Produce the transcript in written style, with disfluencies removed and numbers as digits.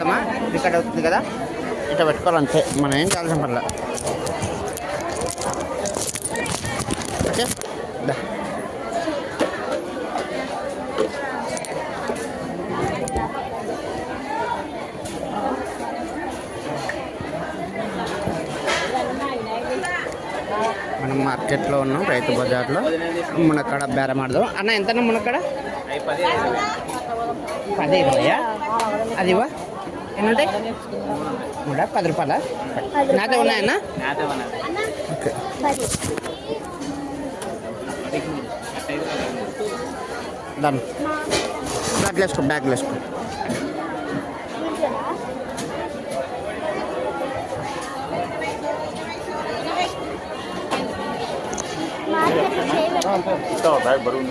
అమ్మా ఇక్కడ అవుతుంది కదా, ఇట్లా పెట్టుకోవాలంతే, మనం ఏం చేయాల్సిన పర్లే. ఓకే దా. మనం మార్కెట్లో ఉన్నాం, రైతు బజార్లో. మునక్కాడ బేరం ఆడదాం. అన్న ఎంత మునక్కాడ? 10-20. అది ఇవా ఎన్ని ఉంటాయి? 10 రూపాయలా? నాతో ఉన్నాయన్నా? ఓకే దాన్ని బ్యాగ్లు వేసుకో, బ్యాగ్లు వేసుకో. బ్యాగ్ బరువు